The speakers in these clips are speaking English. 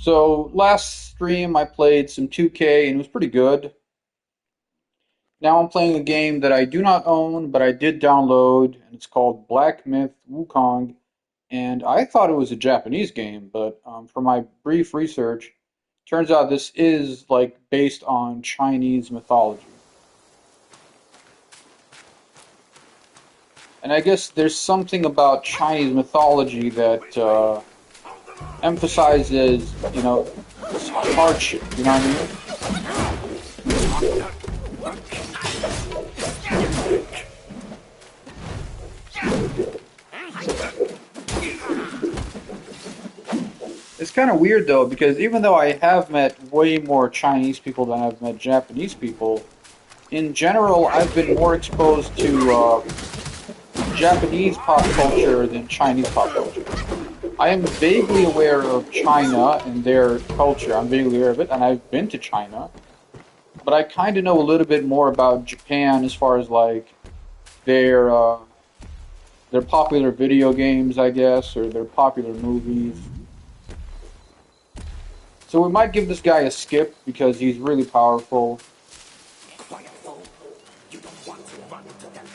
So last stream I played some 2K and it was pretty good. Now I'm playing a game that I do not own, but I did download, and it's called Black Myth Wukong. And I thought it was a Japanese game, but from my brief research, turns out this is like based on Chinese mythology. And I guess there's something about Chinese mythology that emphasizes, hardship. You know what I mean? It's kind of weird though, because even though I have met way more Chinese people than I've met Japanese people, in general, I've been more exposed to Japanese pop culture than Chinese pop culture. I am vaguely aware of China and their culture. I'm vaguely aware of it, and I've been to China. But I kind of know a little bit more about Japan as far as like their uh, their popular video games, I guess, or their popular movies. So we might give this guy a skip because he's really powerful.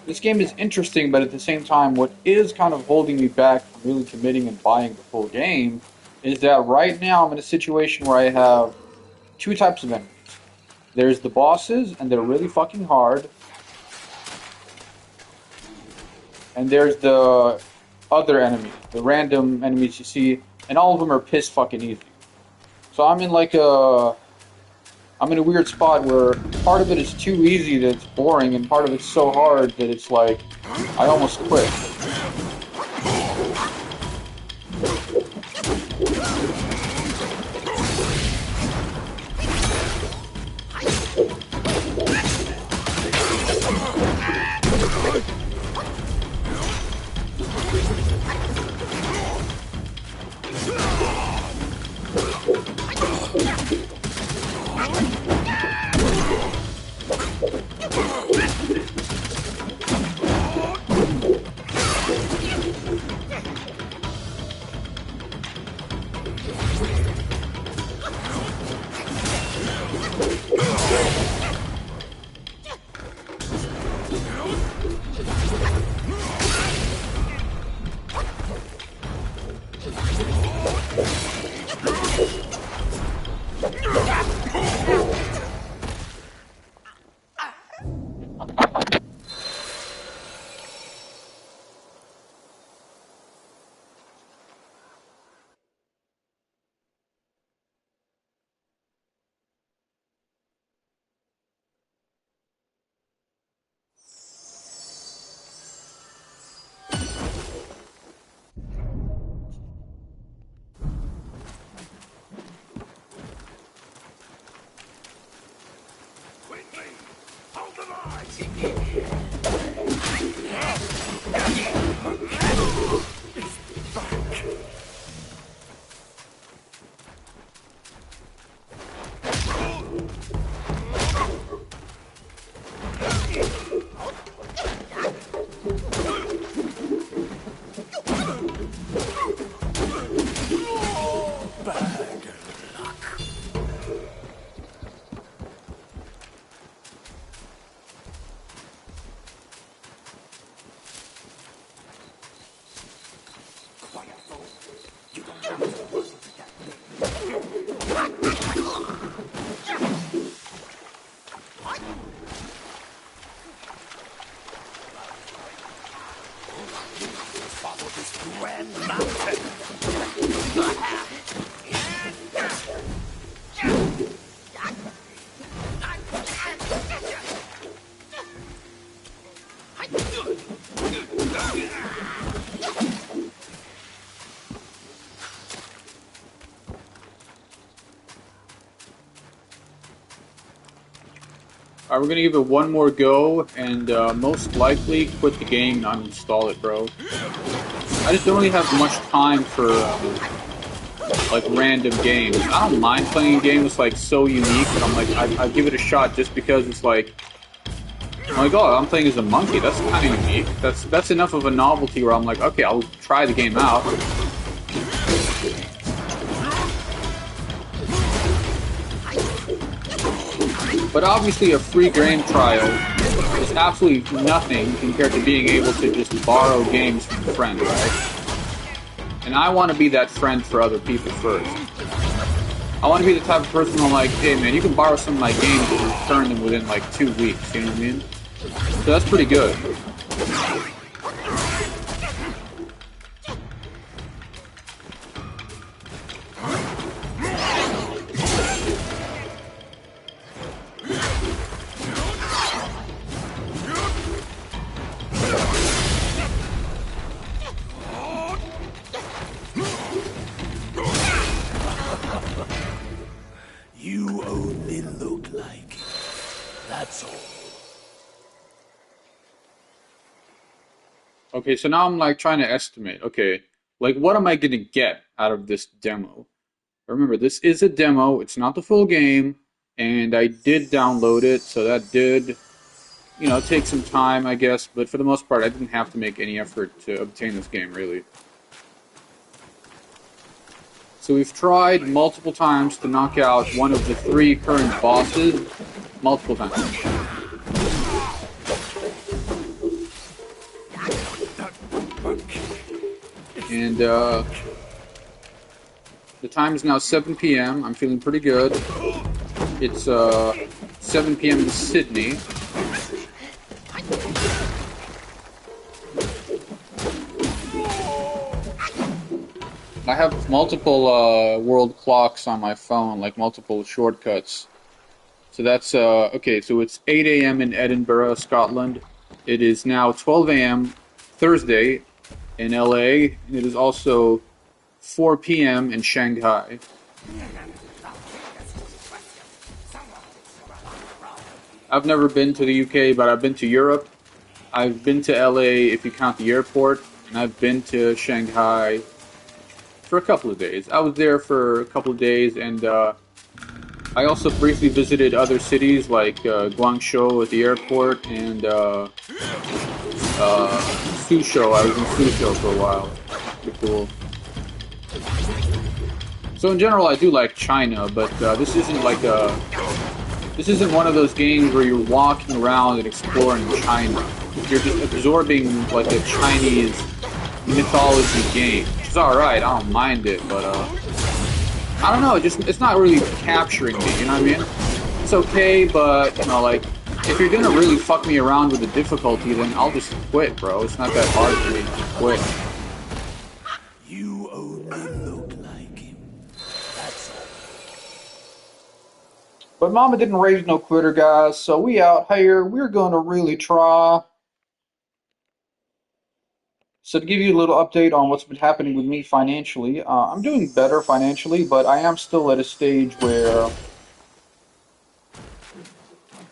This game is interesting, but at the same time, what is kind of holding me back from really committing and buying the full game is that right now I'm in a situation where I have two types of enemies. There's the bosses, and they're really fucking hard, and there's the other enemies, the random enemies you see, and all of them are piss fucking easy. So I'm in a weird spot where part of it is too easy that it's boring, and part of it's so hard that it's like I almost quit. Alright, we're gonna give it one more go, and most likely quit the game and uninstall it, bro. I just don't really have much time for like random games. I don't mind playing a game that's like so unique, but I'm like I give it a shot just because it's like, oh my god, I'm playing as a monkey. That's kind of unique. That's enough of a novelty where I'm like, okay, I'll try the game out. But obviously a free game trial is absolutely nothing compared to being able to just borrow games from a friend, right? And I want to be that friend for other people first. I want to be the type of person who I'm like, hey man, you can borrow some of my games and return them within like 2 weeks, you know what I mean? So that's pretty good. You only look like it. That's all. Okay, so now I'm like trying to estimate, okay, like what am I gonna get out of this demo? Remember, this is a demo, it's not the full game, and I did download it, so that did, you know, take some time, I guess, but for the most part, I didn't have to make any effort to obtain this game, really. So we've tried multiple times to knock out one of the 3 current bosses, multiple times. And, the time is now 7 p.m. I'm feeling pretty good. It's, 7 p.m. in Sydney. I have multiple world clocks on my phone, like multiple shortcuts. So that's, okay, so it's 8 a.m. in Edinburgh, Scotland. It is now 12 a.m. Thursday in LA. And it is also 4 p.m. in Shanghai. I've never been to the UK, but I've been to Europe. I've been to LA if you count the airport, and I've been to Shanghai for a couple of days. I was there for a couple of days, and I also briefly visited other cities like Guangzhou at the airport and Suzhou. I was in Suzhou for a while. Pretty cool. So in general, I do like China, but this isn't like a... This isn't one of those games where you're walking around and exploring China. You're just absorbing like a Chinese mythology game. Which is alright, I don't mind it, but I don't know, it's not really capturing me, you know what I mean? It's okay, but you know, like, if you're gonna really fuck me around with the difficulty, then I'll just quit, bro. It's not that hard for me to quit. You only look like him. That's all. But Mama didn't raise no quitter, guys, so we out here. We're gonna really try. So to give you a little update on what's been happening with me financially, I'm doing better financially, but I am still at a stage where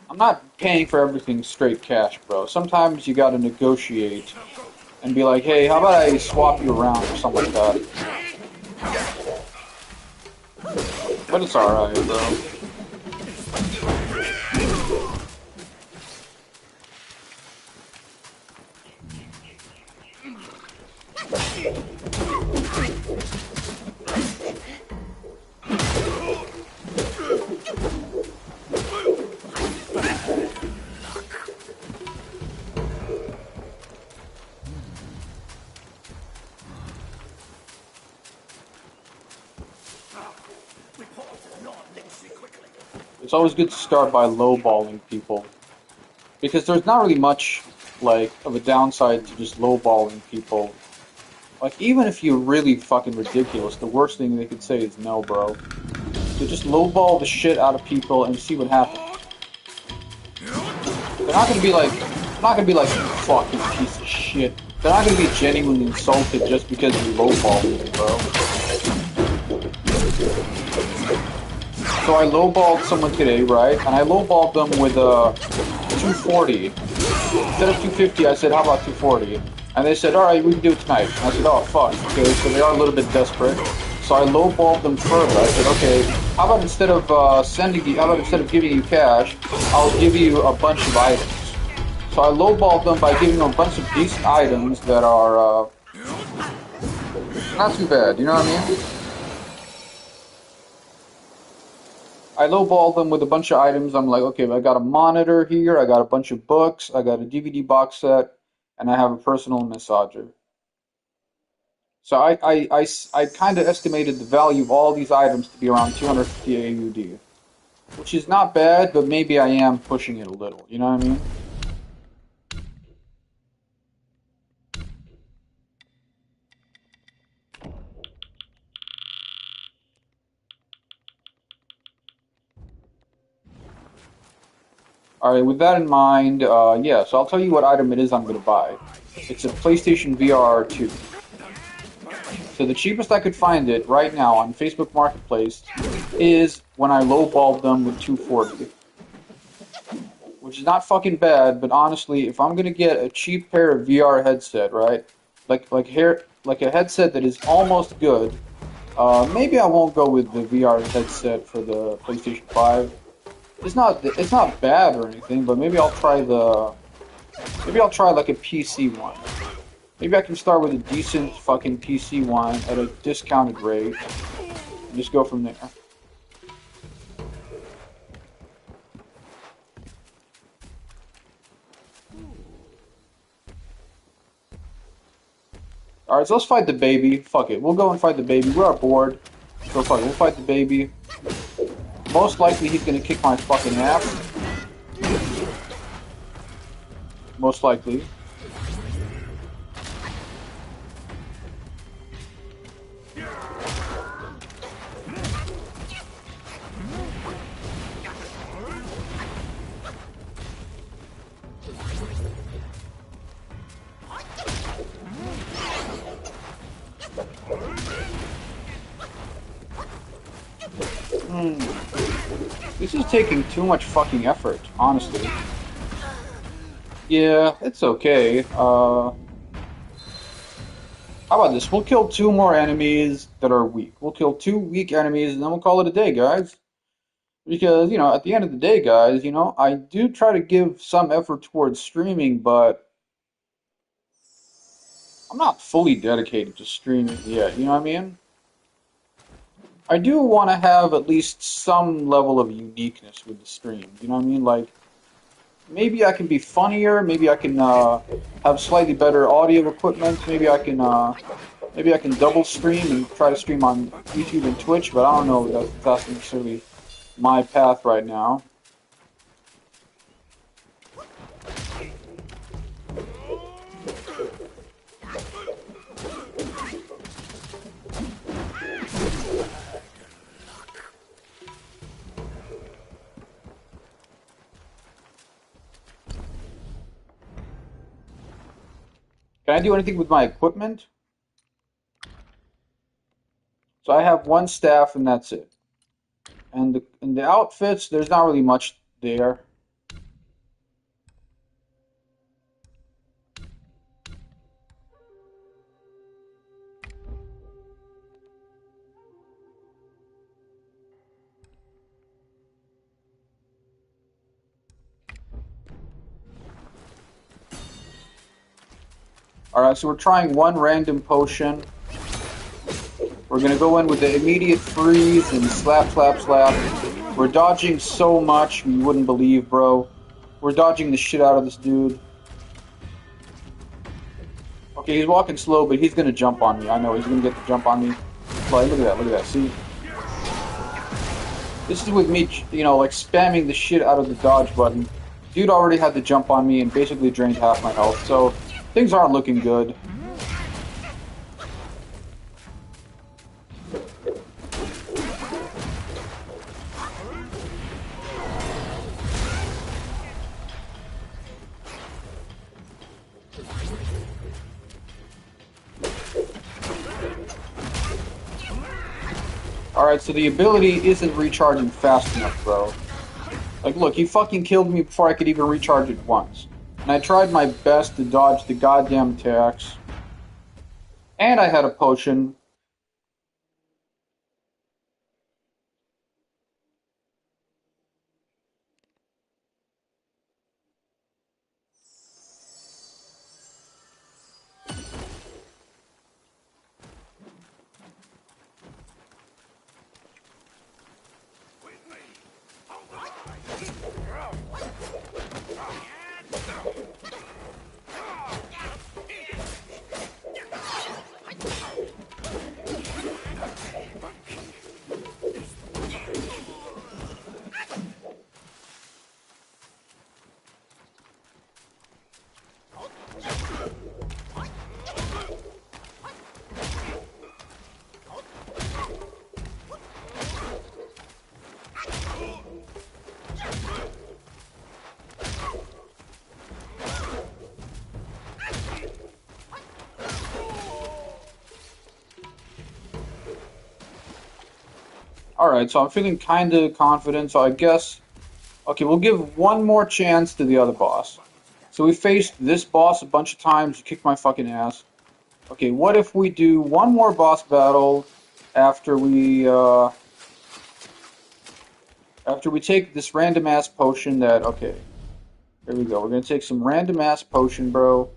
I'm not paying for everything straight cash, bro. Sometimes you gotta negotiate and be like, hey, how about I swap you around or something like that. But it's alright, bro. It's always good to start by lowballing people. Because there's not really much, like, of a downside to just lowballing people. Like, even if you're really fucking ridiculous, the worst thing they could say is no, bro. So just lowball the shit out of people and see what happens. They're not gonna be like, you fucking piece of shit. They're not gonna be genuinely insulted just because you lowball them, bro. So I lowballed someone today, right? And I lowballed them with 240. Instead of 250, I said, how about 240? And they said, alright, we can do it tonight. And I said, oh, fuck. Okay, so they are a little bit desperate. So I lowballed them further. I said, okay, how about instead of giving you cash, I'll give you a bunch of items. So I lowballed them by giving them a bunch of decent items that are, not too bad, you know what I mean? I lowball them with a bunch of items. I'm like, okay, I got a monitor here, I got a bunch of books, I got a DVD box set, and I have a personal massager. So I kind of estimated the value of all these items to be around 250 AUD, which is not bad, but maybe I am pushing it a little. You know what I mean? All right, with that in mind, yeah, so I'll tell you what item it is I'm going to buy. It's a PlayStation VR 2. So the cheapest I could find it right now on Facebook Marketplace is when I lowballed them with 240, which is not fucking bad. But honestly, if I'm gonna get a cheap pair of VR headset, right, like a headset that is almost good, maybe I won't go with the VR headset for the PlayStation 5. It's not bad or anything, but maybe I'll try like a PC one. Maybe I can start with a decent fucking PC one at a discounted rate and just go from there. Alright, so let's fight the baby. Fuck it. We'll go and fight the baby. We are bored. So fuck it. We'll fight the baby. Most likely he's gonna kick my fucking ass. Most likely. This is taking too much fucking effort, honestly. Yeah, it's okay. How about this? We'll kill two more enemies that are weak. We'll kill two weak enemies and then we'll call it a day, guys. Because, at the end of the day, guys, I do try to give some effort towards streaming, but I'm not fully dedicated to streaming yet, you know what I mean? I do want to have at least some level of uniqueness with the stream, you know what I mean? Like, maybe I can be funnier, maybe I can have slightly better audio equipment, maybe I can double stream and try to stream on YouTube and Twitch, but I don't know if that's necessarily my path right now. Can I do anything with my equipment? So I have one staff and that's it. And the outfits, there's not really much there. Alright, so we're trying one random potion. We're gonna go in with the immediate freeze and slap, slap, slap. We're dodging so much you wouldn't believe, bro. We're dodging the shit out of this dude. Okay, he's walking slow, but he's gonna jump on me. I know he's gonna get the jump on me. Like, look at that, look at that. See? This is with me, like spamming the shit out of the dodge button. Dude already had the jump on me and basically drained half my health, so things aren't looking good. Alright, so the ability isn't recharging fast enough, bro. Like, look, he fucking killed me before I could even recharge it once. And I tried my best to dodge the goddamn attacks. And I had a potion. Alright, so I'm feeling kinda confident, so I guess... Okay, we'll give one more chance to the other boss. So we faced this boss a bunch of times, you kicked my fucking ass. Okay, what if we do one more boss battle after we take this random ass potion that... Okay, here we go. We're gonna take some random ass potion, bro.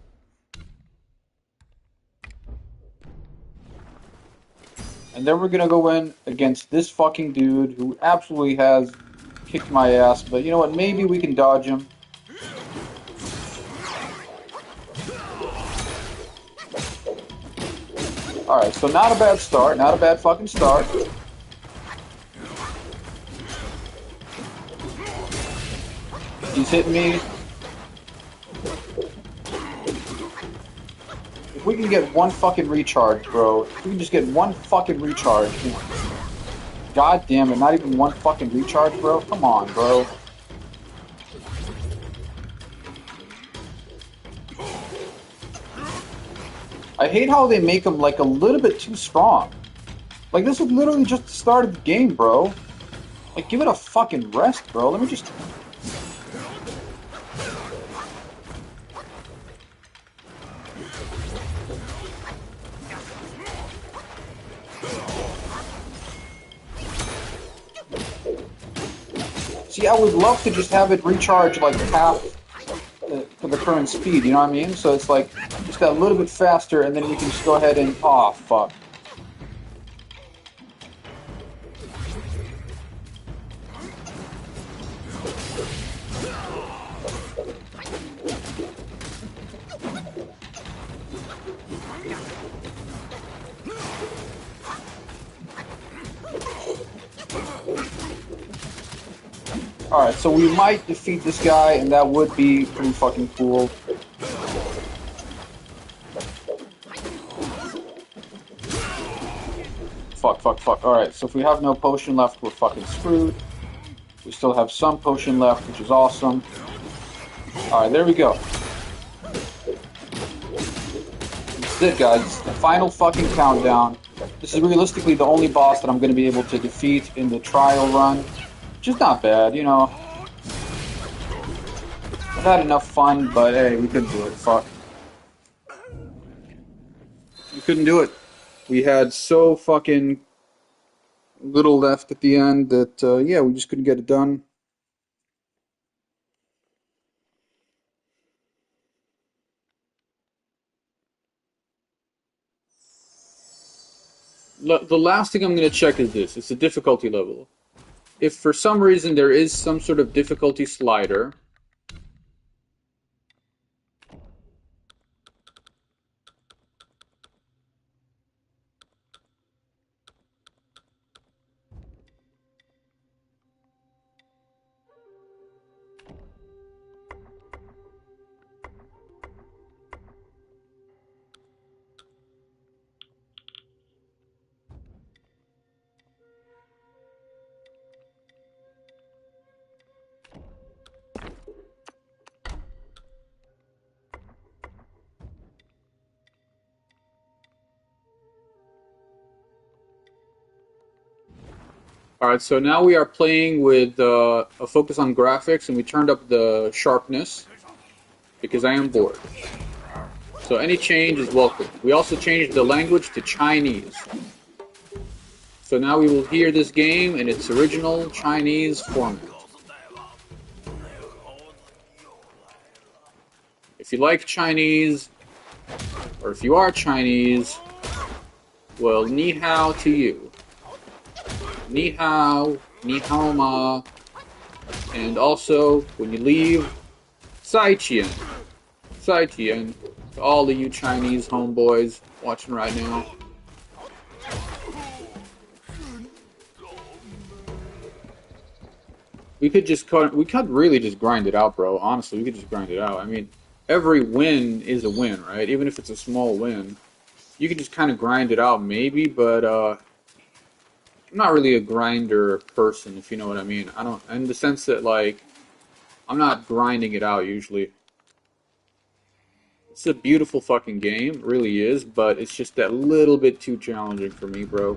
And then we're gonna go in against this fucking dude who absolutely has kicked my ass. But you know what? Maybe we can dodge him. Alright, so not a bad start. Not a bad fucking start. He's hitting me. If we can get one fucking recharge, bro. If we can just get one fucking recharge. God damn it, not even one fucking recharge, bro? Come on, bro. I hate how they make him, like, a little bit too strong. Like, this is literally just the start of the game, bro. Like, give it a fucking rest, bro. Let me just... See, I would love to just have it recharge, like, half to the current speed, you know what I mean? So it's, like, just that little bit faster, and then we can just go ahead and... Aw, fuck. Alright, so we might defeat this guy, and that would be pretty fucking cool. Fuck, fuck, fuck. Alright, so if we have no potion left, we're fucking screwed. We still have some potion left, which is awesome. Alright, there we go. This is it, guys. The final fucking countdown. This is realistically the only boss that I'm going to be able to defeat in the trial run. Which is not bad, you know. I've had enough fun, but hey, we couldn't do it. Fuck. We couldn't do it. We had so fucking little left at the end that, yeah, we just couldn't get it done. The last thing I'm going to check is this. It's the difficulty level. If for some reason there is some sort of difficulty slider, alright, so now we are playing with a focus on graphics, and we turned up the sharpness because I am bored. So any change is welcome. We also changed the language to Chinese. So now we will hear this game in its original Chinese format. If you like Chinese, or if you are Chinese, well, ni hao to you. Ni hao ma, and also, when you leave, Sai Qian. Sai Qian. To all of you Chinese homeboys watching right now. We could really just grind it out, bro. Honestly, we could just grind it out. I mean, every win is a win, right? Even if it's a small win. You can just kind of grind it out, maybe, but, I'm not really a grinder person, if you know what I mean. I don't, in the sense that, like, I'm not grinding it out usually. It's a beautiful fucking game, it really is, but it's just that little bit too challenging for me, bro.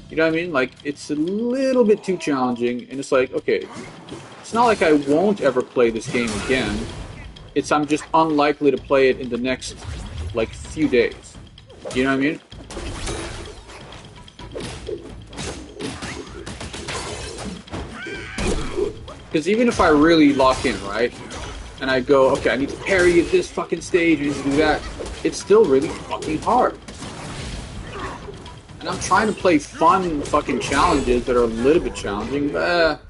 You know what I mean? Like, it's a little bit too challenging, and it's like, okay, it's not like I won't ever play this game again. It's I'm just unlikely to play it in the next, like, few days. You know what I mean? Because even if I really lock in, right, and I go, okay, I need to parry at this fucking stage, I need to do that, it's still really fucking hard. And I'm trying to play fun fucking challenges that are a little bit challenging, but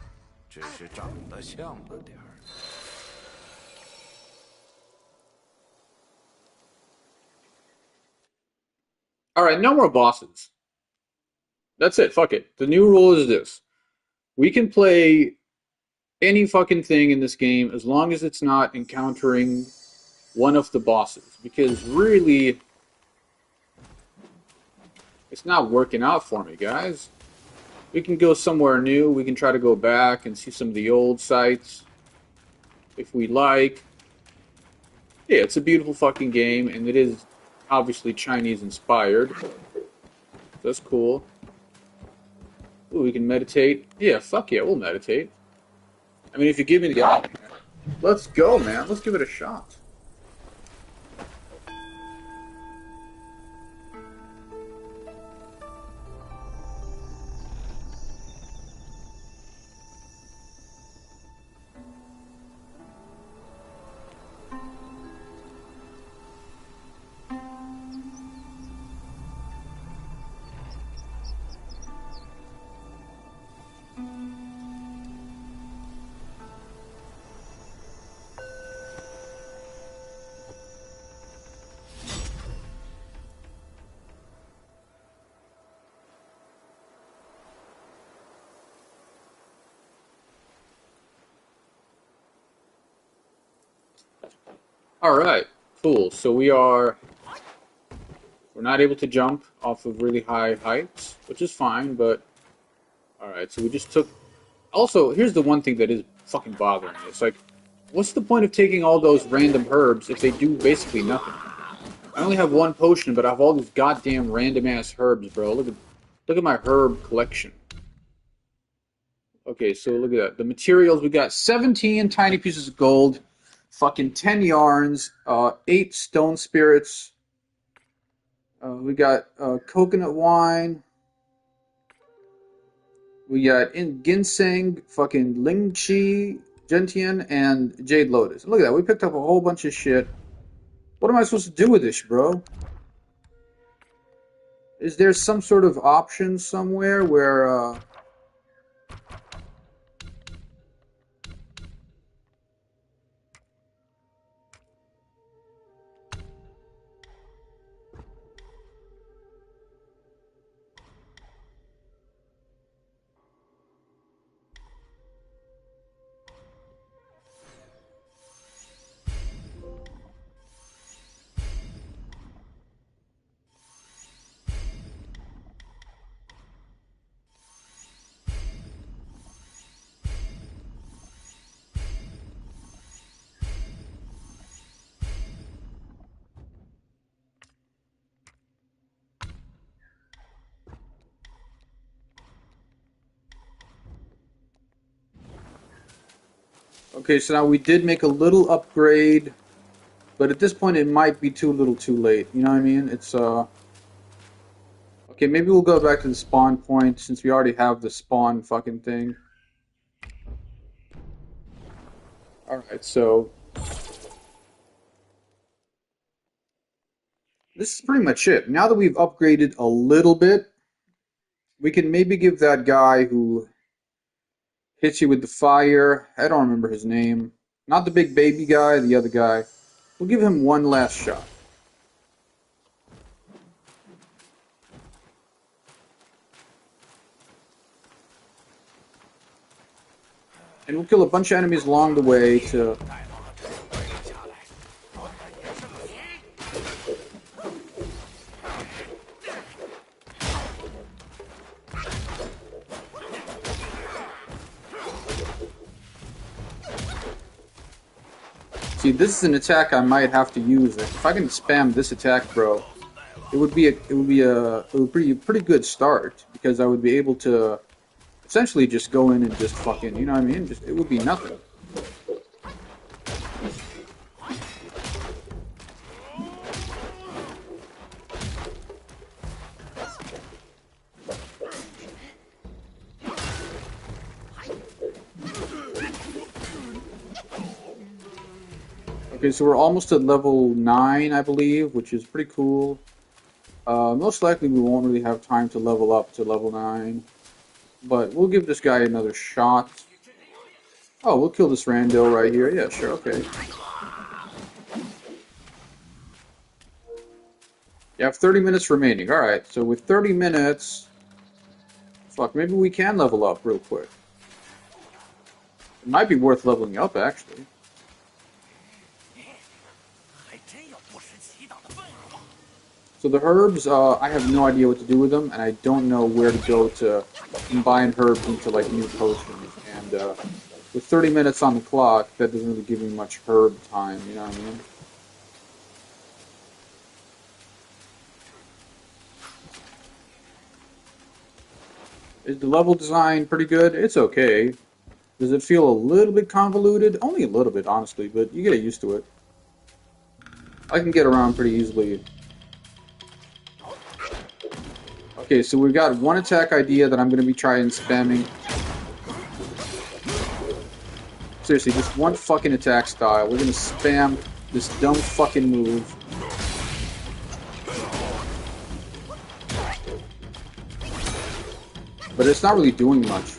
alright, no more bosses. That's it, fuck it. The new rule is this. We can play any fucking thing in this game as long as it's not encountering one of the bosses. Because really, it's not working out for me, guys. We can go somewhere new. We can try to go back and see some of the old sites if we like. Yeah, it's a beautiful fucking game, and it is obviously Chinese inspired. That's cool. Ooh, we can meditate. Yeah, fuck yeah, we'll meditate. I mean, if you give me the option, let's go, man. Let's give it a shot. All right, cool. So we're not able to jump off of really high heights, which is fine, but all right. So we just took. Also, here's the one thing that is fucking bothering me. It's like, what's the point of taking all those random herbs if they do basically nothing? I only have one potion, but I have all these goddamn random ass herbs, bro. Look at my herb collection. Okay, so look at that. The materials we got 17 tiny pieces of gold, fucking 10 yarns, 8 stone spirits. We got coconut wine. We got ginseng, fucking lingqi, gentian, and jade lotus. Look at that. We picked up a whole bunch of shit. What am I supposed to do with this, bro? Is there some sort of option somewhere where okay, so now we did make a little upgrade, but at this point it might be too little too late. You know what I mean? It's okay, maybe we'll go back to the spawn point since we already have the spawn fucking thing. Alright, so this is pretty much it. Now that we've upgraded a little bit, we can maybe give that guy who hits you with the fire, I don't remember his name. Not the big baby guy, the other guy. We'll give him one last shot. And we'll kill a bunch of enemies along the way to... See, this is an attack I might have to use. If I can spam this attack, bro, it would be a pretty good start because because I would be able to essentially just go in and just fucking, you know what I mean? Just it would be nothing. Okay, so we're almost at level 9, I believe, which is pretty cool. Most likely we won't really have time to level up to level 9, but we'll give this guy another shot. Oh, we'll kill this rando right here. Yeah, sure, okay. You have 30 minutes remaining. Alright, so with 30 minutes... Fuck, maybe we can level up real quick. It might be worth leveling up, actually. So the herbs, I have no idea what to do with them, and I don't know where to go to combine herbs into, like, new potions. And with 30 minutes on the clock, that doesn't really give me much herb time, you know what I mean? Is the level design pretty good? It's okay. Does it feel a little bit convoluted? Only a little bit, honestly, but you get used to it. I can get around pretty easily. Okay, so we've got one attack idea that I'm going to be trying spamming. Seriously, just one fucking attack style. We're going to spam this dumb fucking move. But it's not really doing much.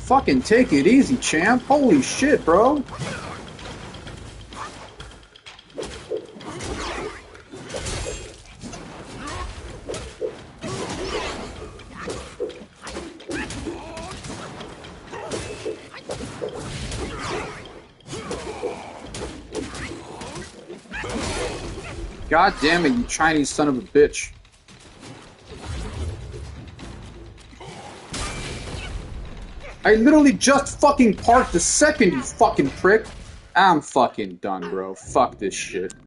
Fucking take it easy, champ. Holy shit, bro. God damn it, you Chinese son of a bitch. I literally just fucking parked a second, you fucking prick. I'm fucking done, bro. Fuck this shit.